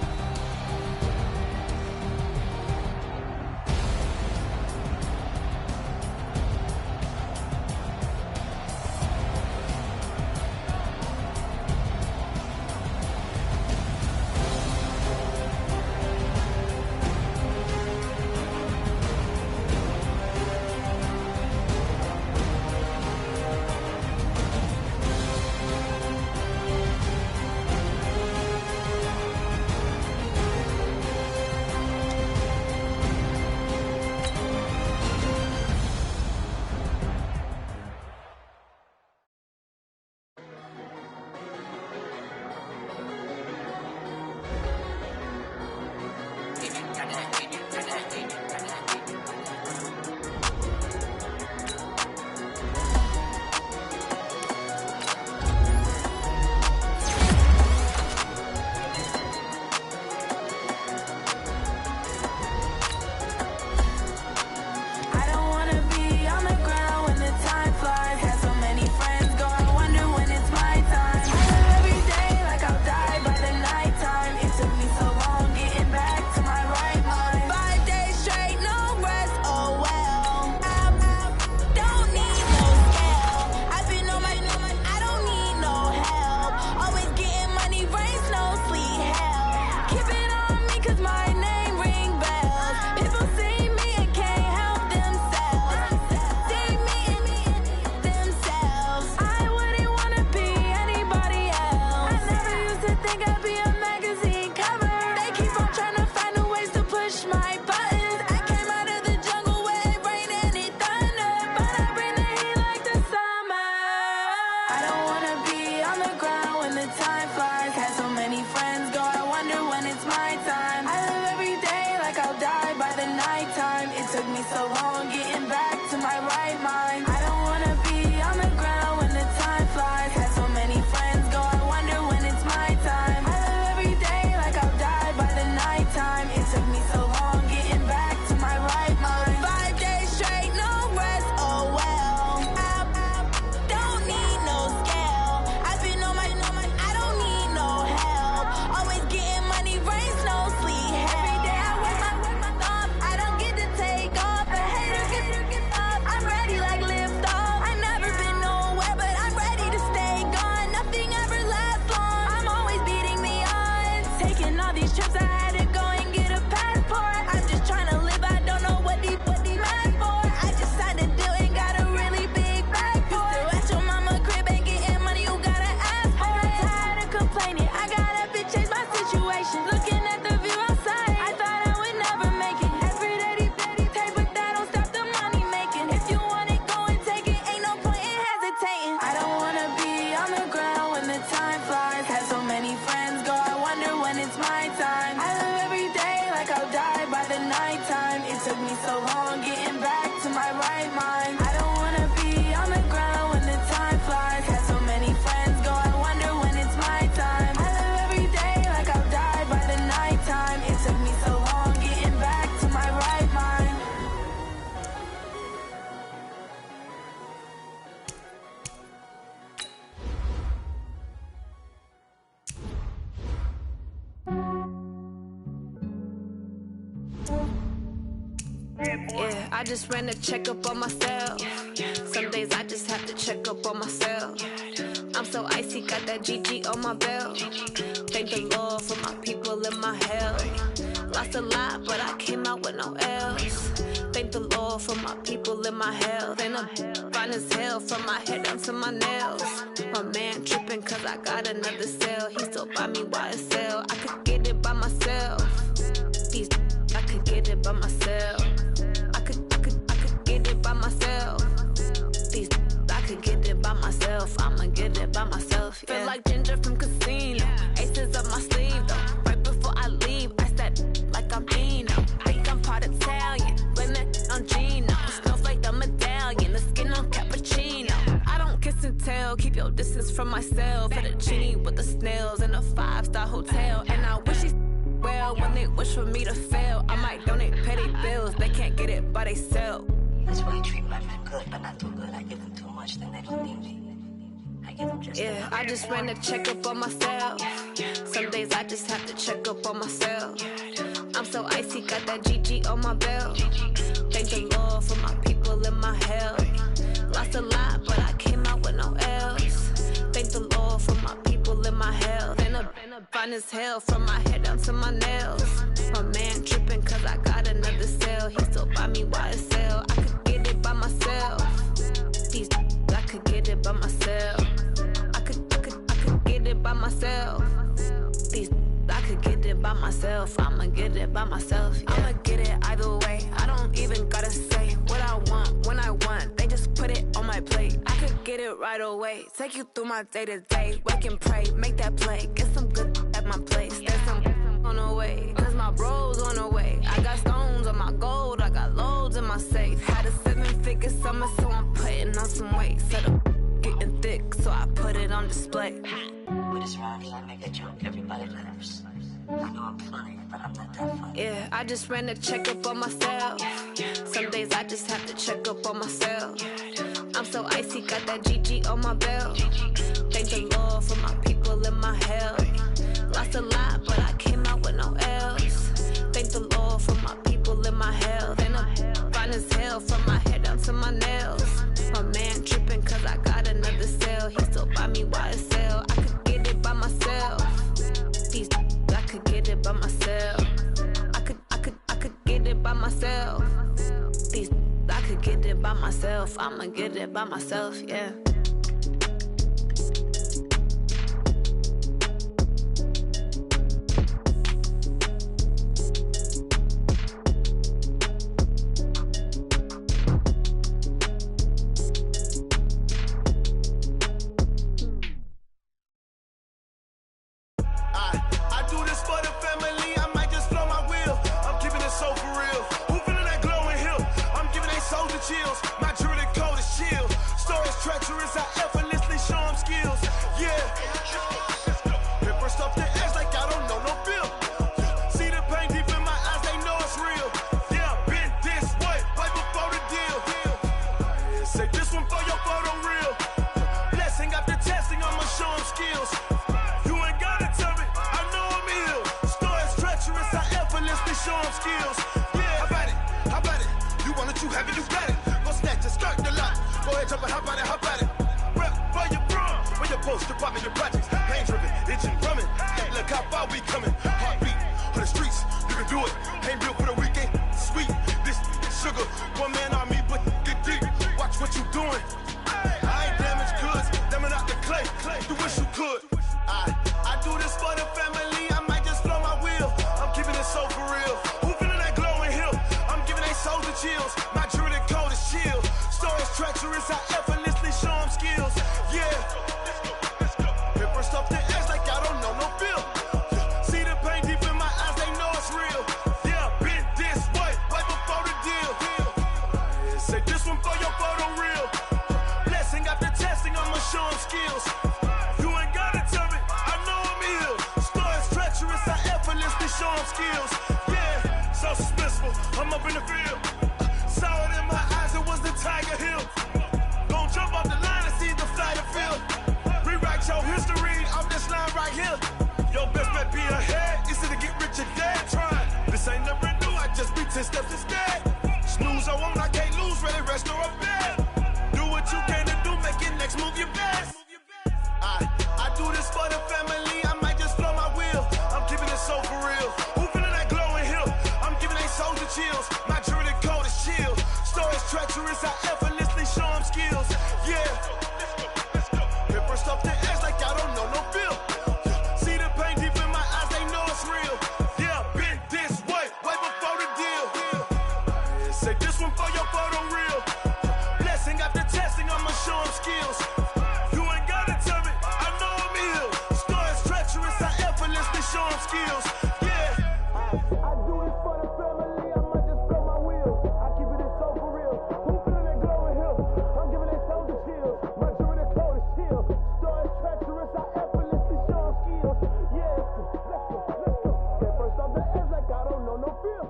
F: me so long getting back to my right mind. I don't wanna be on the ground when the time flies. Had so many friends go, I wonder when it's my time. I live every day like I'll die by the nighttime. It took me so long getting back to my right mind. 5 days straight, no rest, oh well. I don't need no scale. I've been on my, I don't need no help. Always getting money, rain, snow, sleet. Every day I work my thumb. I don't get to take off. A hater get up. I'm ready like lift off. I never been nowhere, but I'm ready to stay gone. Nothing ever lasts long. I'm always beating the odds. Taking all these trips, I had to go and get a passport. I'm just trying to live. I don't know what these mad for. I just signed a deal and got a really big bag for it. Still at your mama crib and getting money, you gotta ask for it. Tired of complaining. I gotta change my situation. Looking at the view outside, I thought I would never make it. Every day they take, but that don't stop the money making. If you want it, go and take it. Ain't no point in hesitating. I don't wanna be on the ground when the time flies. Had so many friends go, I wonder when it's my time. I live every day like I'll die by the nighttime. It took me so long getting back to my right mind. I don't wanna be on the ground when the time flies. Had so many friends go, I wonder when it's my time. I live every day like I'll die by the nighttime. It took me so long getting back to my right mind.
G: Yeah, I just ran a checkup on myself. Some days I just have to check up on myself. I'm so icy, got that GG on my belt. Thank the Lord for my people in my health. Lost a lot, but I came out with no L's. Thank the Lord for my people in my health. And I'm fine as hell from my head down to my nails. My man tripping cause I got another cell. He still buy me YSL. I could get it by myself. These I could get it by myself. I could get it by myself. These I could get it by myself. I'ma get it by myself. Yeah. Feel like Ginger from Casino. Aces up my sleeve though. Right before I leave, I said like I'm Dino. Think I'm part Italian. Blame that on Gino. Snowflake the medallion. The skin on cappuccino. I don't kiss and tell. Keep your distance from myself. At a genie with the snails in a 5-star hotel. And I wish he's well when they wish for me to fail. I might donate petty bills. They can't get it by themselves.
H: That's why I treat my men good, but not too good. I give them too much, then they don't need me. I give them just
G: yeah, I just ran a checkup on myself. Some days I just have to check up on myself. I'm so icy, got that GG on my belt. Thank the Lord for my people in my health. Lost a lot, but I came out with no L's. Thank the Lord for my people in my health. And I'm fine as hell from my head down to my nails. My man tripping cause I got another cell. He still buy me YSL. I could get it by myself. These I could get it by myself. I could get it by myself. These I could get it by myself. I'ma get it by myself. Yeah. I'ma get it either way. I don't even gotta say what I want when I want. They just put it on my plate. I could get it right away. Take you through my day to day. Wake and pray, make that play. Get some good at my place. There's some on the way. Cause my bros on the way. I got stones on my gold. I got loads in my safe. Had a 7-figure summer, so I'm putting on some weight. Set up getting thick, so I put it on display.
H: With this round, I make a joke. Everybody laughs. I know I'm funny, but I'm not that funny.
G: Yeah, I just ran a checkup on myself. Some days I just have to check up on myself. I'm so icy, got that GG on my belt. Thank the Lord for my people in my health. Lost a lot, but I came out with no L's. Thank the Lord for my people in my health. And I'm fine as hell from my head down to my nails. My man tripping cause I got another cell. He still buy me YSL. I could get it by myself. These I could get it by myself. I could get it by myself. These I could get it by myself. I'ma get it by myself, yeah.
I: So for real, who feeling that glowing hill? tell me how about it? Rep where you from? Where you post, department, your projects. Pain driven, itching, drumming. Look how far we coming. Heartbeat on the streets, you can do it. Ain't built for the weekend. Sweet, this sugar, one man army, but get deep. Watch what you doing. I ain't damaged goods, damn out the clay. You wish you could. I do this for the family. I might just blow my wheel. I'm keeping it so for real. Who feeling that glowing hill? I'm giving they souls the chills. My jewelry code is chill. Stories treacherous, I effortlessly show them skills. Yeah. Paper stuff the edge like I don't know no feel. See the pain deep in my eyes, they know it's real. Yeah, been this way, right before the deal. Say this one for your photo real. Blessing after testing, I'ma show them skills. You ain't gotta tell me, I know I'm ill. Stories treacherous, I effortlessly show them skills. Yeah, so suspenseful, I'm up in the field. Saw it in my eyes, it was the Tiger Hill. Gon' jump off the line and see the flight of field. Rewrite your history off this line right here. Your best bet be ahead, easy to get rich or dead. Trying, this ain't never new, I just be 10 steps instead. Snooze, I won't, I can't lose, ready, rest or up bed. Do what you can to do, make your next move your best. I do this for the family, I might just blow my wheel. I'm keeping it so for real. Who feeling that glowing hill? I'm giving they souls the chills. My jewelry code is chill. Stories treacherous, I effortlessly show them skills. Yeah. Paper stuff the edge like I don't know no feel. See the pain deep in my eyes, they know it's real. Yeah, been this way, way before the deal. Say this one for your photo real. Blessing after testing, I'ma show them skills. You ain't gotta tell me, I know I'm ill. Stories treacherous, I effortlessly show them skills. Yeah. I do this for the family, I might just blow my wheel. I keep it so for real. Who feeling that glowing hill? I'm giving they souls the chills. My jewelry code is chill. Stories treacherous, I effortlessly show them skills. Yeah, let's go. Get first off the edge like I don't know no feel.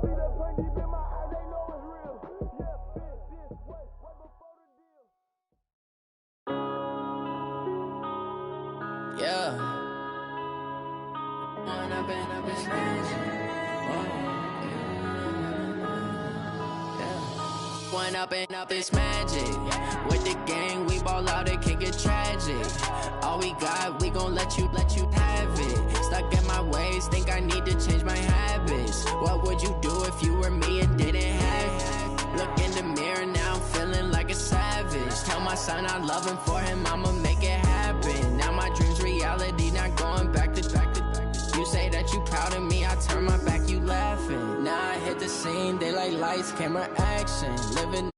I: See that pain deep in my eyes, they know it's real. Yeah, been this way, right before the deal.
J: Yeah. One up and up is magic. With the gang, we ball out, it can get tragic. All we got, we gon' let you have it. Stuck in my ways, think I need to change my habits. What would you do if you were me and didn't have it? Look in the mirror, now I'm feeling like a savage. Tell my son I love him, for him I'ma make it happen. Now my dream's reality, not going back to. You say that you proud of me, I turn my back, you laughing. Now I hit the scene, they like lights, camera, action. Living